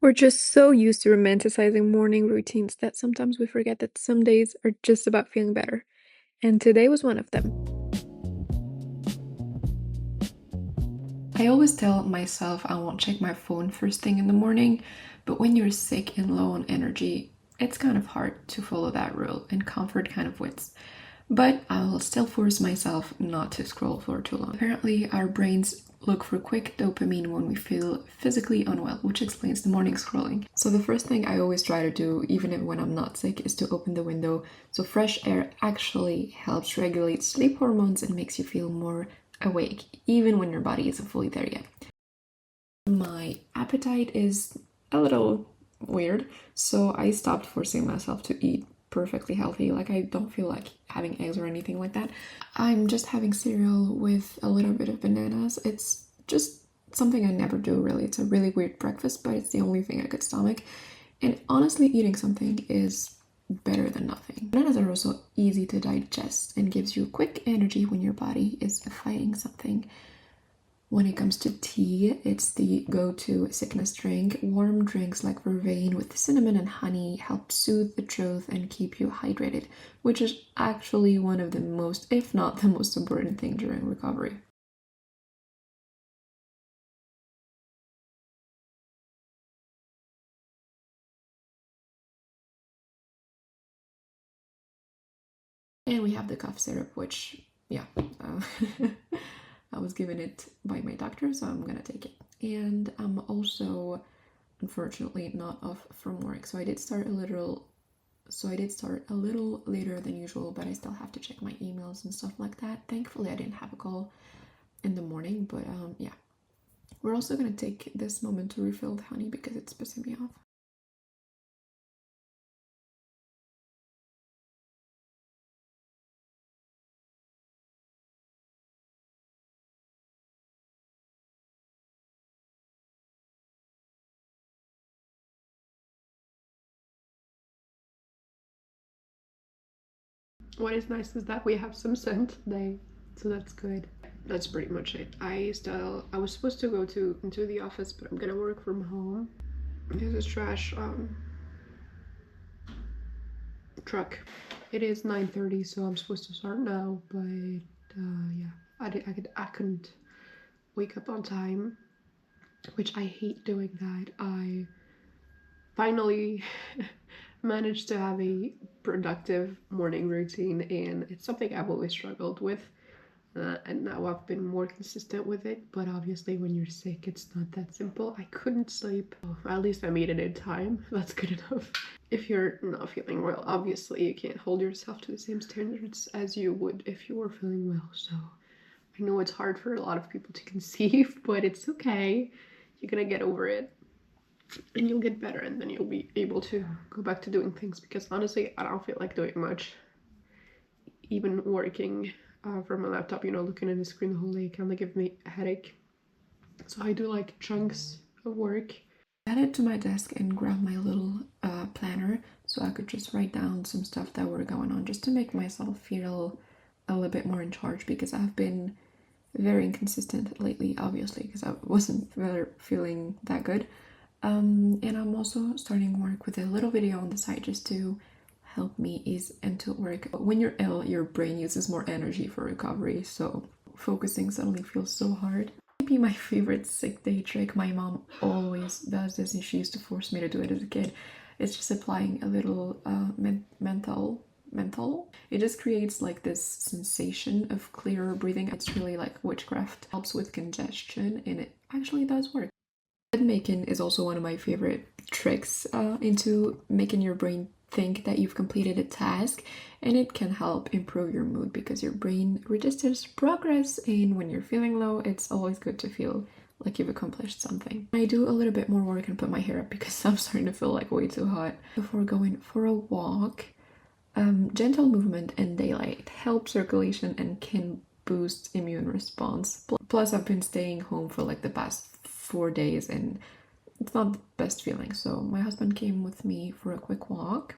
We're just so used to romanticizing morning routines that sometimes we forget that some days are just about feeling better. And today was one of them. I always tell myself I won't check my phone first thing in the morning, but when you're sick and low on energy, it's kind of hard to follow that rule, and comfort kind of wins. But I'll still force myself not to scroll for too long. Apparently, our brains look for quick dopamine when we feel physically unwell, which explains the morning scrolling. So the first thing I always try to do, even when I'm not sick, is to open the window. So fresh air actually helps regulate sleep hormones and makes you feel more awake, even when your body isn't fully there yet. My appetite is a little weird, so I stopped forcing myself to eat perfectly healthy. Like, I don't feel like having eggs or anything like that. I'm just having cereal with a little bit of bananas. It's just something I never do, really. It's a really weird breakfast, but it's the only thing I could stomach. And honestly, eating something is better than nothing. Bananas are also easy to digest and gives you quick energy when your body is fighting something. When it comes to tea, it's the go-to sickness drink. Warm drinks like vervain with cinnamon and honey help soothe the throat and keep you hydrated, which is actually one of the most, if not the most important thing during recovery. And we have the cough syrup, which, yeah, I was given it by my doctor, so I'm gonna take it. And I'm also, unfortunately, not off from work, so I did start a little later than usual, but I still have to check my emails and stuff like that. Thankfully, I didn't have a call in the morning, but yeah. We're also gonna take this moment to refill the honey because it's pissing me off. What is nice is that we have some sun today, so that's good. That's pretty much it. I was supposed to go to into the office, but I'm gonna work from home. This is trash truck. It is 9:30, so I'm supposed to start now, but yeah, I couldn't wake up on time, which I hate doing that. I finally managed to have a productive morning routine, and it's something I've always struggled with. And now I've been more consistent with it, but obviously when you're sick it's not that simple. I couldn't sleep. Oh, at least I made it in time. That's good enough. If you're not feeling well, obviously you can't hold yourself to the same standards as you would if you were feeling well. So I know it's hard for a lot of people to conceive, but it's okay. You're gonna get over it and you'll get better, and then you'll be able to go back to doing things, because honestly I don't feel like doing much. Even working from my laptop, looking at the screen the whole day kind of give me a headache. So I do like chunks of work. I headed to my desk and grabbed my little planner so I could just write down some stuff that were going on, just to make myself feel a little bit more in charge, because I've been very inconsistent lately, obviously, because I wasn't really feeling that good. And I'm also starting work with a little video on the side just to help me ease into work. When you're ill, your brain uses more energy for recovery, so focusing suddenly feels so hard. Maybe my favorite sick day trick, my mom always does this and she used to force me to do it as a kid. It's just applying a little menthol. It just creates like this sensation of clearer breathing. It's really like witchcraft. Helps with congestion and it actually does work. Bed making is also one of my favorite tricks into making your brain think that you've completed a task, and it can help improve your mood because your brain registers progress, and when you're feeling low it's always good to feel like you've accomplished something. I do a little bit more work and put my hair up because I'm starting to feel like way too hot before going for a walk. Gentle movement in daylight helps circulation and can boost immune response. Plus, I've been staying home for like the past 4 days and it's not the best feeling. So my husband came with me for a quick walk.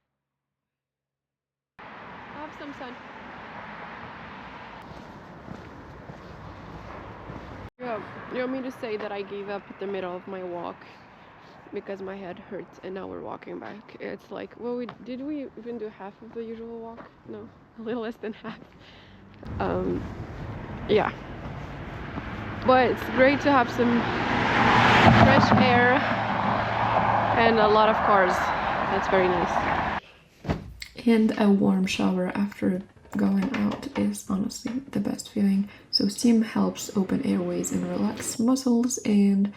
I have some sun. Yeah, you want me to say that I gave up at the middle of my walk? because my head hurts, and now we're walking back. It's like, well, did we even do half of the usual walk? No, a little less than half. Yeah, but it's great to have some fresh air and a lot of cars. That's very nice. And a warm shower after going out is honestly the best feeling. So steam helps open airways and relax muscles, and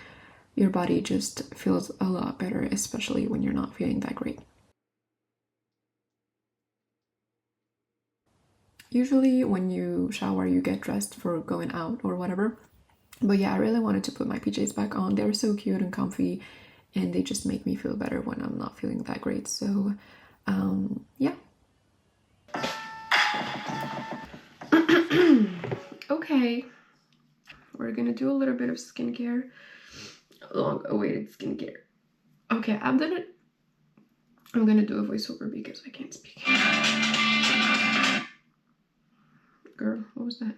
your body just feels a lot better, especially when you're not feeling that great. Usually when you shower, you get dressed for going out or whatever. But yeah, I really wanted to put my PJs back on. They're so cute and comfy, and they just make me feel better when I'm not feeling that great. So yeah. Okay, we're gonna do a little bit of skincare, long awaited skincare. Okay, I'm gonna do a voiceover because I can't speak. Girl, what was that?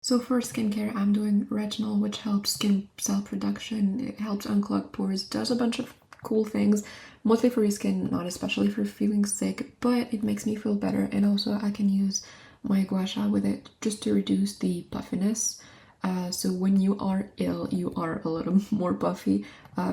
So for skincare, I'm doing retinol, which helps skin cell production. It helps unclog pores, does a bunch of cool things, mostly for your skin, not especially for feeling sick, but it makes me feel better. And also I can use my gua sha with it just to reduce the puffiness. So when you are ill, you are a little more puffy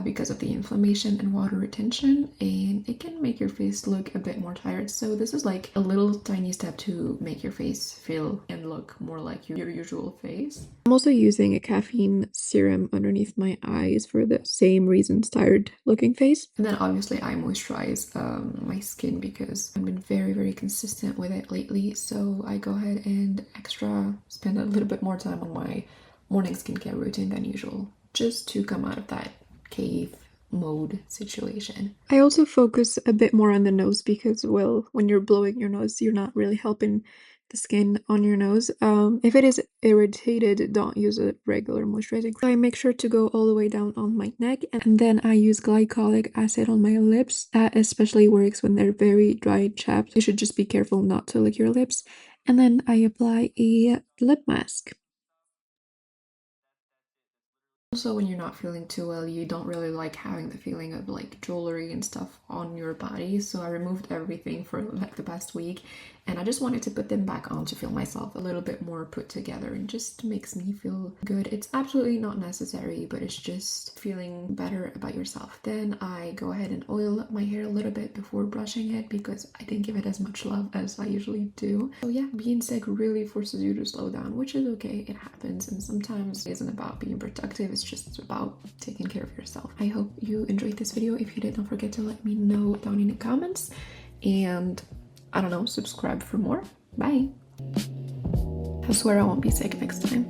because of the inflammation and water retention, and it can make your face look a bit more tired. So this is like a little tiny step to make your face feel and look more like your usual face. I'm also using a caffeine serum underneath my eyes for the same reasons, tired looking face. And then obviously I moisturize my skin because I've been very consistent with it lately. So I go ahead and spend a little bit more time on my morning skincare routine than usual, just to come out of that cave mode situation. I also focus a bit more on the nose because, well, when you're blowing your nose, you're not really helping the skin on your nose. If it is irritated, don't use a regular moisturizing. So I make sure to go all the way down on my neck, and then I use glycolic acid on my lips. That especially works when they're very dry and chapped. You should just be careful not to lick your lips. And then I apply a lip mask. Also, when you're not feeling too well, you don't really like having the feeling of like jewelry and stuff on your body. So I removed everything for like the past week, and I just wanted to put them back on to feel myself a little bit more put together, and just makes me feel good. It's absolutely not necessary, but it's just feeling better about yourself. Then I go ahead and oil my hair a little bit before brushing it because I didn't give it as much love as I usually do. So yeah, being sick really forces you to slow down, which is okay. It happens, and sometimes it isn't about being productive. It's just about taking care of yourself. I hope you enjoyed this video. If you did, don't forget to let me know down in the comments, and I don't know, subscribe for more. Bye. I swear I won't be sick next time.